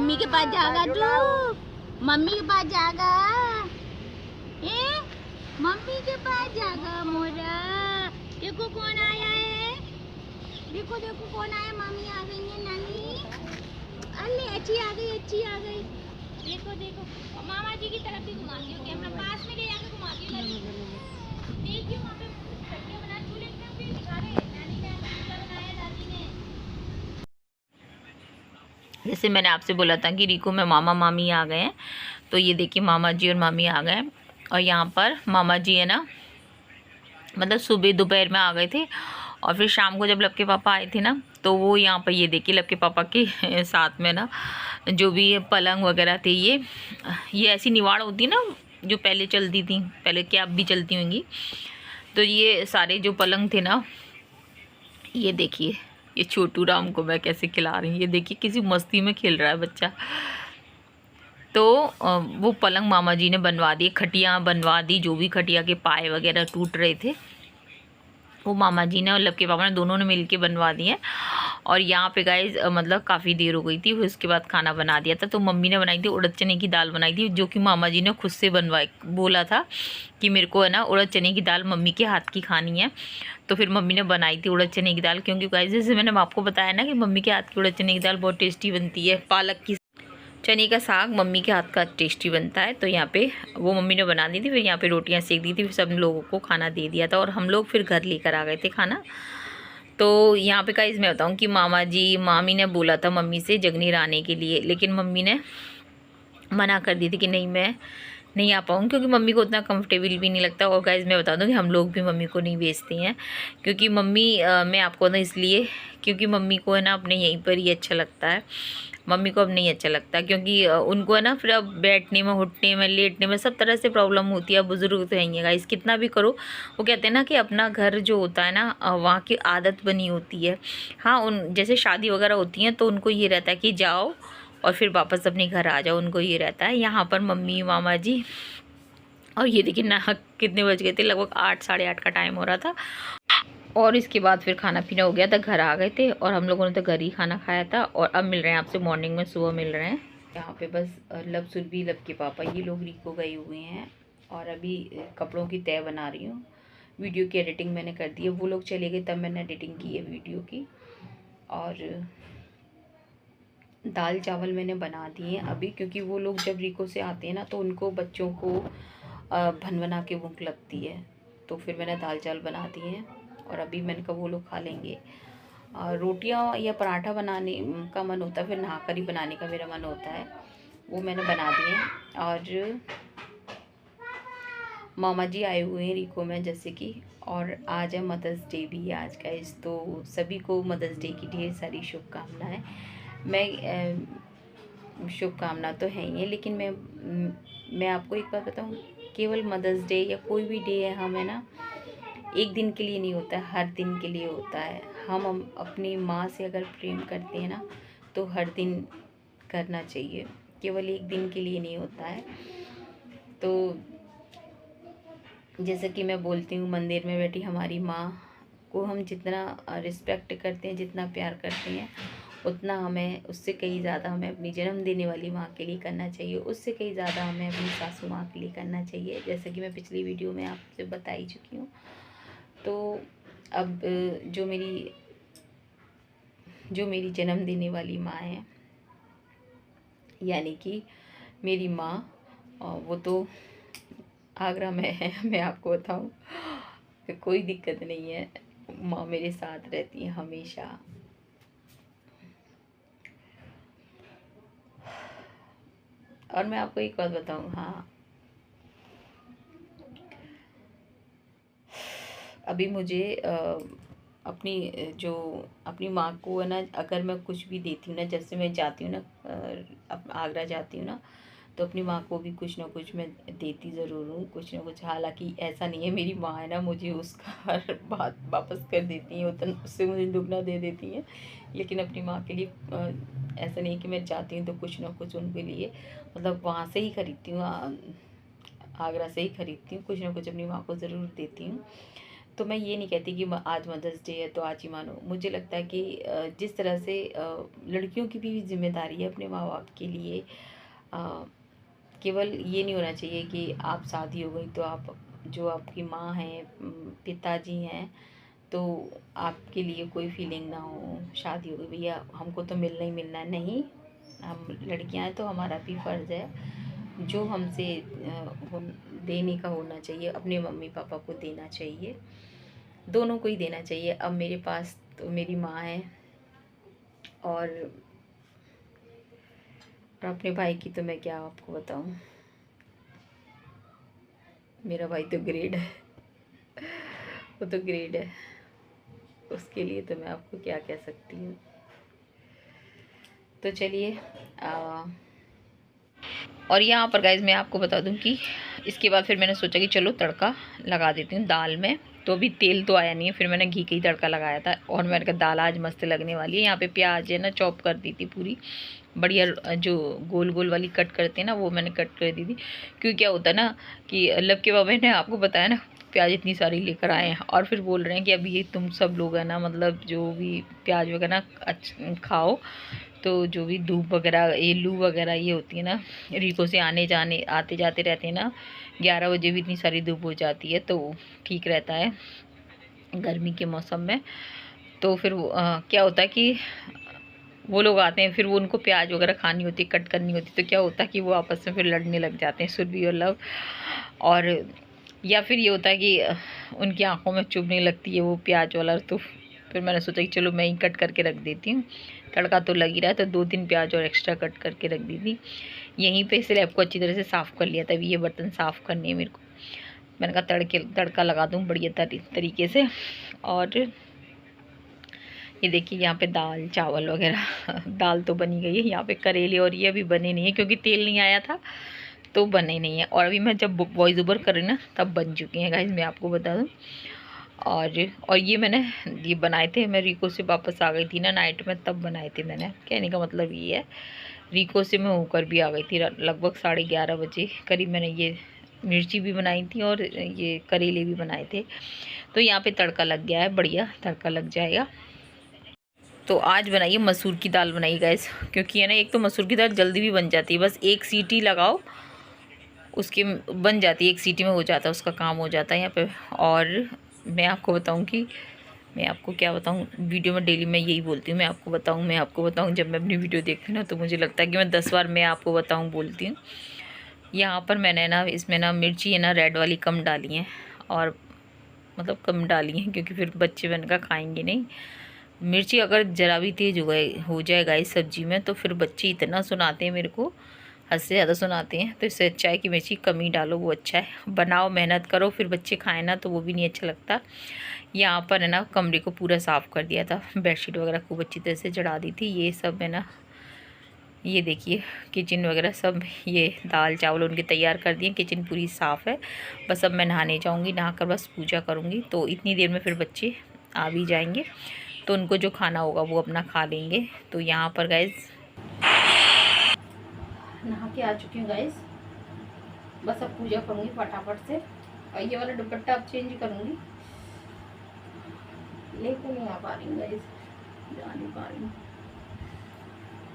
Mummy के पास जाएगा तू? मम्मी के पास जाएगा? मम्मी के पास जाएगा मोरा? देखो कौन आया है, देखो देखो कौन आया। मम्मी आ गई है नानी। अरे अच्छी आ गई, अच्छी आ गई। देखो देखो मामा जी की तरफ भी घुमाती हूँ, कैमरा पास में ले जाकर घुमाती हूँ। देखिए वहाँ पे सब्जियाँ बना चूल्हे पे भी दिखा रहे हैं। नानी ने चूल्हा बनाया, दादी ने। जैसे मैंने आपसे बोला था कि रिको में मामा मामी आ गए हैं, तो ये देखिए मामा जी और मामी आ गए। और यहाँ पर मामा जी है ना, मतलब सुबह दोपहर में आ गए थे, और फिर शाम को जब लपके पापा आए थे ना, तो वो यहाँ पर ये देखिए लपके पापा के साथ में ना जो भी पलंग वगैरह थे, ये ऐसी निवाड़ होती ना जो पहले चलती थी, पहले क्या अब भी चलती होंगी। तो ये सारे जो पलंग थे ना, ये देखिए ये छोटू राम को मैं कैसे खिला रही हूँ। ये देखिए किसी मस्ती में खेल रहा है बच्चा। तो वो पलंग मामा जी ने बनवा दिए, खटिया बनवा दी, जो भी खटिया के पाए वगैरह टूट रहे थे वो मामा जी ने और लपके पापा ने दोनों ने मिलके बनवा दिए। और यहाँ पे गाइस मतलब काफ़ी देर हो गई थी, फिर उसके बाद खाना बना दिया था। तो मम्मी ने बनाई थी उड़द चने की दाल बनाई थी, जो कि मामा जी ने खुद से बनवाई, बोला था कि मेरे को है ना उड़द चने की दाल मम्मी के हाथ की खानी है। तो फिर मम्मी ने बनाई थी उड़द चने की दाल, क्योंकि गाइस जैसे मैंने आपको बताया ना कि मम्मी के हाथ की उड़द चने की दाल बहुत टेस्टी बनती है। पालक की चने का साग मम्मी के हाथ का टेस्टी बनता है। तो यहाँ पे वो मम्मी ने बना दी थी, फिर यहाँ पे रोटियाँ सेक दी थी, फिर सब लोगों को खाना दे दिया था, और हम लोग फिर घर लेकर आ गए थे खाना। तो यहाँ पे गाइस मैं बताऊँ कि मामी ने बोला था मम्मी से जगनीर आने के लिए, लेकिन मम्मी ने मना कर दी थी कि नहीं मैं नहीं आ पाऊँ, क्योंकि मम्मी को उतना कंफर्टेबल भी नहीं लगता। और गाइस मैं बता दूँ कि हम लोग भी मम्मी को नहीं भेजते हैं, क्योंकि मम्मी मैं आपको ना इसलिए क्योंकि मम्मी को है ना अपने यहीं पर ही अच्छा लगता है। मम्मी को अब नहीं अच्छा लगता, क्योंकि उनको है ना फिर अब बैठने में, उठने में, लेटने में सब तरह से प्रॉब्लम होती है। बुजुर्ग तो है गाइस, कितना भी करो वो कहते हैं ना कि अपना घर जो होता है ना वहाँ की आदत बनी होती है। हाँ, उन जैसे शादी वगैरह होती हैं तो उनको ये रहता है कि जाओ और फिर वापस अपने घर आ जाओ, उनको ये रहता है। यहाँ पर मम्मी मामा जी, और ये देखिए ना कितने बज गए थे, लगभग 8 साढ़े 8 का टाइम हो रहा था। और इसके बाद फिर खाना पीना हो गया था, घर आ गए थे, और हम लोगों ने तो घर ही खाना खाया था। और अब मिल रहे हैं आपसे मॉर्निंग में, सुबह मिल रहे हैं। यहाँ पे बस लब सुरभि लब के पापा ये लोग रिको गए हुए हैं, और अभी कपड़ों की तय बना रही हूँ। वीडियो की एडिटिंग मैंने कर दी है, वो लोग चले गए तब मैंने एडिटिंग की है वीडियो की। और दाल चावल मैंने बना दिए हैं अभी, क्योंकि वो लोग जब रिको से आते हैं ना तो उनको बच्चों को भन के भूख लगती है, तो फिर मैंने दाल चावल बना दिए हैं। और अभी मैंने कहा वो लोग खा लेंगे। रोटियां या पराठा बनाने का मन होता है, फिर नहाकर ही बनाने का मेरा मन होता है, वो मैंने बना दिए हैं। और मामा जी आए हुए हैं रिको में जैसे कि, और आज है मदर्स डे भी आज का इस, तो सभी को मदर्स डे की ढेर सारी शुभकामनाएं। मैं शुभकामना तो है ही है, लेकिन मैं आपको एक बात बताऊँ, केवल मदर्स डे या कोई भी डे है हम है ना एक दिन के लिए नहीं होता है, हर दिन के लिए होता है। हम अपनी माँ से अगर प्रेम करते हैं ना तो हर दिन करना चाहिए, केवल एक दिन के लिए नहीं होता है। तो जैसे कि मैं बोलती हूँ, मंदिर में बैठी हमारी माँ को हम जितना रिस्पेक्ट करते हैं, जितना प्यार करते हैं, उतना हमें उससे कहीं ज़्यादा हमें अपनी जन्म देने वाली माँ के लिए करना चाहिए, उससे कहीं ज़्यादा हमें अपनी सासू माँ के लिए करना चाहिए, जैसे कि मैं पिछली वीडियो में आपसे बता ही चुकी हूँ। तो अब जो मेरी जन्म देने वाली माँ है, यानी कि मेरी माँ, वो तो आगरा में है। मैं आपको बताऊँ कोई दिक्कत नहीं है, माँ मेरे साथ रहती है हमेशा। और मैं आपको एक बात बताऊँ, हाँ अभी मुझे अपनी माँ को है ना, अगर मैं कुछ भी देती हूँ ना, जैसे मैं जाती हूँ ना आगरा जाती हूँ ना, तो अपनी माँ को भी कुछ ना कुछ मैं देती ज़रूर हूँ, कुछ ना कुछ। हालांकि ऐसा नहीं है, मेरी माँ है ना मुझे उसका हर बात वापस कर देती हैं, उतना उससे मुझे दुगना दे देती हैं। लेकिन अपनी माँ के लिए ऐसा नहीं कि मैं जाती हूँ तो कुछ ना कुछ उनके लिए, मतलब वहाँ से ही खरीदती हूँ, आगरा से ही खरीदती हूँ, कुछ ना कुछ अपनी माँ को ज़रूर देती हूँ। तो मैं ये नहीं कहती कि आज मदर्स डे है तो आज ही मानो। मुझे लगता है कि जिस तरह से लड़कियों की भी जिम्मेदारी है अपने माँ बाप के लिए। केवल ये नहीं होना चाहिए कि आप शादी हो गई तो आप, जो आपकी माँ हैं, पिताजी हैं, तो आपके लिए कोई फीलिंग ना हो। शादी हो गई भैया हमको तो मिलना ही मिलना है, नहीं। हम लड़कियां हैं तो हमारा भी फ़र्ज़ है जो हमसे देने का होना चाहिए, अपने मम्मी पापा को देना चाहिए, दोनों को ही देना चाहिए। अब मेरे पास तो मेरी माँ है और अपने भाई की तो मैं क्या आपको बताऊँ, मेरा भाई तो ग्रेड है, वो तो ग्रेड है, उसके लिए तो मैं आपको क्या कह सकती हूँ। तो चलिए और यहाँ पर गाइज मैं आपको बता दूँ कि इसके बाद फिर मैंने सोचा कि चलो तड़का लगा देती हूँ दाल में। तो अभी तेल तो आया नहीं है, फिर मैंने घी का ही तड़का लगाया था और मैंने कहा दाल आज मस्त लगने वाली है। यहाँ पे प्याज है ना चॉप कर दी थी पूरी बढ़िया, जो गोल गोल वाली कट करते हैं ना वो मैंने कट कर दी थी। क्योंकि क्या होता है ना कि लब के बाबा ने आपको बताया ना प्याज इतनी सारी लेकर आए हैं और फिर बोल रहे हैं कि अभी ये तुम सब लोग है ना, मतलब जो भी प्याज वगैरह खाओ, तो जो भी धूप वगैरह ये लू वगैरह ये होती है ना, रीको से आने जाने आते जाते रहते हैं ना, 11 बजे भी इतनी सारी धूप हो जाती है तो ठीक रहता है गर्मी के मौसम में। तो फिर क्या होता है कि वो लोग आते हैं, फिर वो उनको प्याज वगैरह खानी होती है, कट करनी होती है, तो क्या होता है कि वो आपस में फिर लड़ने लग जाते हैं, सुरभि और लव। और या फिर ये होता है कि उनकी आंखों में चुभने लगती है वो प्याज वाला। तो फिर मैंने सोचा कि चलो मैं ही कट करके रख देती हूँ, तड़का तो लग ही रहा है, तो 2-3 प्याज और एक्स्ट्रा कट करके रख दी थी यहीं पे। स्लैब को अच्छी तरह से साफ़ कर लिया था, अभी ये बर्तन साफ़ करने हैं मेरे को। मैंने कहा तड़का लगा दूँ बढ़िया तरीके से। और ये देखिए यहाँ पे दाल चावल वगैरह दाल तो बनी गई है, यहाँ पे करेले और ये अभी बने नहीं है क्योंकि तेल नहीं आया था तो बने नहीं है। और अभी मैं जब वॉइस ओवर कर रही ना तब बन चुके हैं गाइस, मैं आपको बता दूँ। और ये मैंने ये बनाए थे, मैं रीको से वापस आ गई थी ना नाइट में, तब बनाए थे मैंने। कहने का मतलब ये है रीको से मैं होकर भी आ गई थी लगभग 11:30 बजे करीब। मैंने ये मिर्ची भी बनाई थी और ये करेले भी बनाए थे। तो यहाँ पे तड़का लग गया है, बढ़िया तड़का लग जाएगा। तो आज बनाइए मसूर की दाल बनाइए गैस, क्योंकि है ना एक तो मसूर की दाल जल्दी भी बन जाती है, बस एक सीटी लगाओ उसके बन जाती है, एक सीटी में हो जाता है, उसका काम हो जाता है यहाँ पे। और मैं आपको बताऊँ कि मैं आपको क्या बताऊँ, वीडियो में डेली मैं यही बोलती हूँ, मैं आपको बताऊँ। जब मैं अपनी वीडियो देखती हूँ ना तो मुझे लगता है कि मैं 10 बार मैं आपको बताऊँ बोलती हूँ। यहाँ पर मैंने ना इसमें ना मिर्ची है ना रेड वाली कम डाली हैं, और मतलब कम डाली हैं क्योंकि फिर बच्चे बन का खाएँगे नहीं। मिर्ची अगर ज़रा भी तेज़ हो जाएगा इस सब्ज़ी में तो फिर बच्चे इतना सुनाते हैं मेरे को, हद से ज़्यादा सुनाते हैं। तो इससे अच्छा है कि मिर्ची कम ही डालो, वो अच्छा है। बनाओ मेहनत करो, फिर बच्चे खाएं ना तो वो भी नहीं अच्छा लगता। यहाँ पर है ना कमरे को पूरा साफ़ कर दिया था, बेडशीट वगैरह खूब अच्छी तरह से चढ़ा दी थी। ये सब है ना, ये देखिए किचन वगैरह सब, ये दाल चावल उनके तैयार कर दिए, किचन पूरी साफ़ है। बस अब मैं नहाने जाऊँगी, नहाकर बस पूजा करूँगी, तो इतनी देर में फिर बच्चे आ भी जाएंगे, तो उनको जो खाना होगा वो अपना खा लेंगे। तो यहाँ पर गाइस नहा के आ चुकी हूँ गाइस, बस अब पूजा करूँगी फटाफट से। और ये वाला दुपट्टा अब चेंज करूँगी, लेके नहीं आ पा रही हूँ गाइस, जा नहीं पा रही हूँ।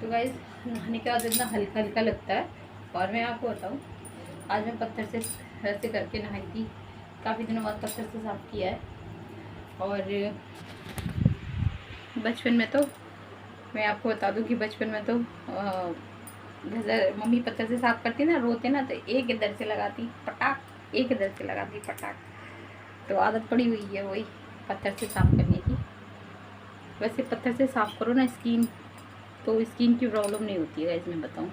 तो गाइस नहाने के बाद इतना हल्का हल्का लगता है। और मैं आपको बताऊँ, आज मैं पत्थर से ऐसे करके नहाई थी, काफ़ी दिनों बाद पत्थर से साफ़ किया है। और बचपन में तो मैं आपको बता दूं कि बचपन में तो जैसे मम्मी पत्थर से साफ़ करती ना, रोते ना, तो एक इधर से लगाती पटाख, एक इधर से लगाती पटाख। तो आदत पड़ी हुई है वही पत्थर से साफ़ करने की। वैसे पत्थर से साफ़ करो ना स्किन, तो स्किन की प्रॉब्लम नहीं होती है इसमें बताऊँ।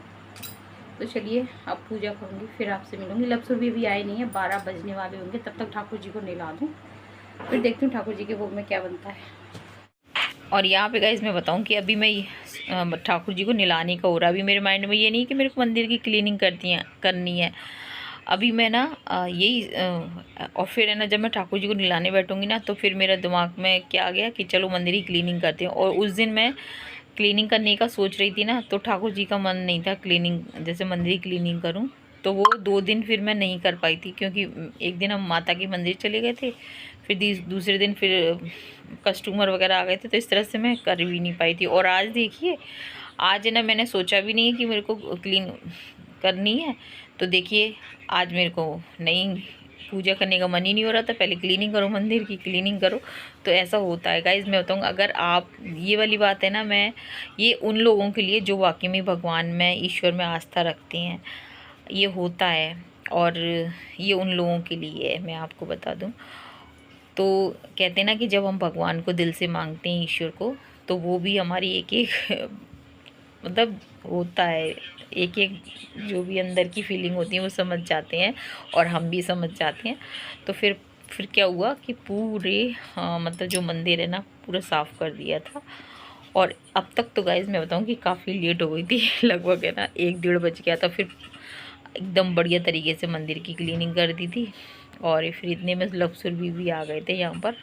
तो चलिए अब पूजा करूँगी, फिर आपसे मिलूँगी। लपसुर भी आए नहीं है, 12 बजने वाले होंगे, तब तक ठाकुर जी को नहला दूँ, फिर देखती हूँ ठाकुर जी के भोग में क्या बनता है। और यहाँ पे गाइस मैं बताऊँ कि अभी मैं ठाकुर जी को नहलाने का हो रहा, अभी मेरे माइंड में ये नहीं कि मेरे को मंदिर की क्लीनिंग करनी है। अभी मैं ना यही और फिर है ना जब मैं ठाकुर जी को नहलाने बैठूँगी ना तो फिर मेरा दिमाग में क्या आ गया कि चलो मंदिर की क्लीनिंग करते हैं। और उस दिन मैं क्लीनिंग करने का सोच रही थी ना, तो ठाकुर जी का मन नहीं था क्लीनिंग, जैसे मंदिर की क्लीनिंग करूँ, तो वो 2 दिन फिर मैं नहीं कर पाई थी, क्योंकि एक दिन हम माता के मंदिर चले गए थे, फिर दूसरे दिन फिर कस्टमर वगैरह आ गए थे, तो इस तरह से मैं कर भी नहीं पाई थी। और आज देखिए, आज है ना, मैंने सोचा भी नहीं है कि मेरे को क्लीन करनी है, तो देखिए आज मेरे को नहीं, पूजा करने का मन ही नहीं हो रहा था। पहले क्लीनिंग करो, मंदिर की क्लीनिंग करो, तो ऐसा होता है गाइज़। मैं बताऊँ, अगर आप, ये वाली बात है ना, मैं ये उन लोगों के लिए जो वाकई में भगवान में, ईश्वर में आस्था रखते हैं, ये होता है। और ये उन लोगों के लिए है, मैं आपको बता दूं। तो कहते हैं ना कि जब हम भगवान को दिल से मांगते हैं, ईश्वर को, तो वो भी हमारी एक एक मतलब होता है, एक एक जो भी अंदर की फीलिंग होती है वो समझ जाते हैं, और हम भी समझ जाते हैं। तो फिर क्या हुआ कि पूरे, मतलब जो मंदिर है ना, पूरा साफ़ कर दिया था। और अब तक तो गाइज़ मैं बताऊं कि काफ़ी लेट हो गई थी लगभग है ना 1 डेढ़ बज गया था। फिर एकदम बढ़िया तरीके से मंदिर की क्लीनिंग कर दी थी, और फिर इतने में लक्सुर भी आ गए थे यहाँ पर।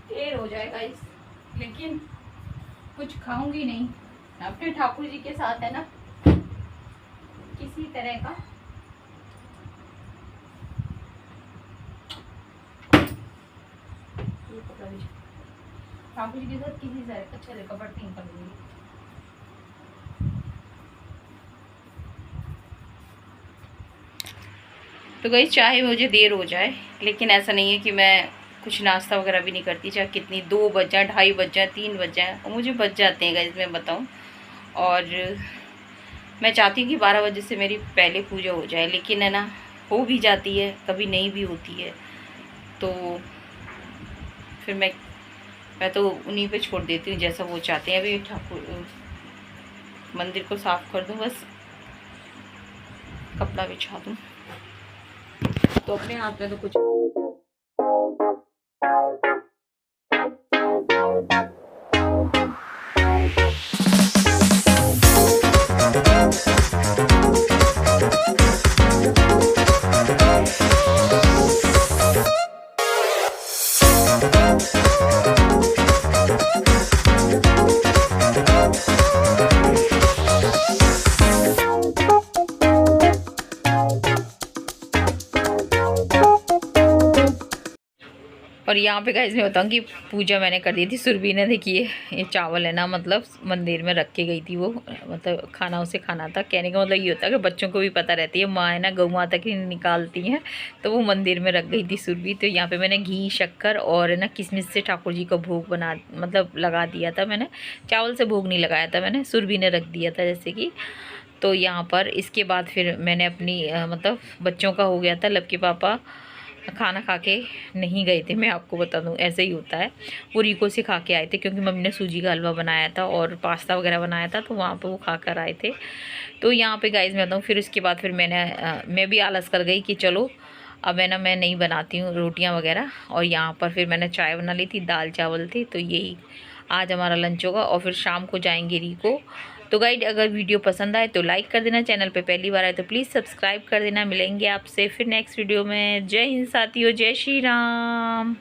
देर हो जाएगा लेकिन कुछ खाऊंगी नहीं, अपने ठाकुर जी के साथ है ना, किसी तरह का ठाकुर जी के साथ किसी तरह का अच्छा कपड़ नहीं कर लूंगी। तो गई, चाहे मुझे देर हो जाए, लेकिन ऐसा नहीं है कि मैं कुछ नाश्ता वगैरह भी नहीं करती, चाहे कितनी 2 बज जाए, 2:30 बज जाए, 3 बज जाए, और मुझे बच जाते हैं गाइस, मैं बताऊं। और मैं चाहती हूँ कि 12 बजे से मेरी पहले पूजा हो जाए, लेकिन है ना, हो भी जाती है, कभी नहीं भी होती है। तो फिर मैं तो उन्हीं पे छोड़ देती हूँ जैसा वो चाहते हैं। अभी ठाकुर मंदिर को साफ़ कर दूँ, बस कपड़ा बिछा दूँ, तो अपने हाथ में तो कुछ। और यहाँ पे गाइस मैं बताऊँ कि पूजा मैंने कर दी थी। सुरभि ने, देखिए ये चावल है ना, मतलब मंदिर में रख के गई थी वो, मतलब खाना उसे खाना था। कहने का मतलब ये होता है कि बच्चों को भी पता रहती है, माँ है ना गौ माता की निकालती हैं, तो वो मंदिर में रख गई थी सुरभि। तो यहाँ पे मैंने घी, शक्कर और है ना किशमिश से ठाकुर जी को भोग बना, मतलब लगा दिया था मैंने। चावल से भोग नहीं लगाया था मैंने, सुरभि ने रख दिया था जैसे कि। तो यहाँ पर इसके बाद फिर मैंने अपनी मतलब बच्चों का हो गया था। लबके पापा खाना खा के नहीं गए थे, मैं आपको बता दूं, ऐसे ही होता है। वो रीको से खा के आए थे, क्योंकि मम्मी ने सूजी का हलवा बनाया था और पास्ता वगैरह बनाया था, तो वहाँ पे वो खा कर आए थे। तो यहाँ पे गाइस मैं बताऊँ, फिर उसके बाद फिर मैं भी आलस कर गई कि चलो अब है ना, मैं नहीं बनाती हूँ रोटियाँ वगैरह। और यहाँ पर फिर मैंने चाय बना ली थी, दाल चावल थे, तो यही आज हमारा लंच होगा। और फिर शाम को जाएंगे रीको। तो गाइड, अगर वीडियो पसंद आए तो लाइक कर देना, चैनल पे पहली बार आए तो प्लीज़ सब्सक्राइब कर देना। मिलेंगे आपसे फिर नेक्स्ट वीडियो में। जय हिंद साथियों, जय श्री राम।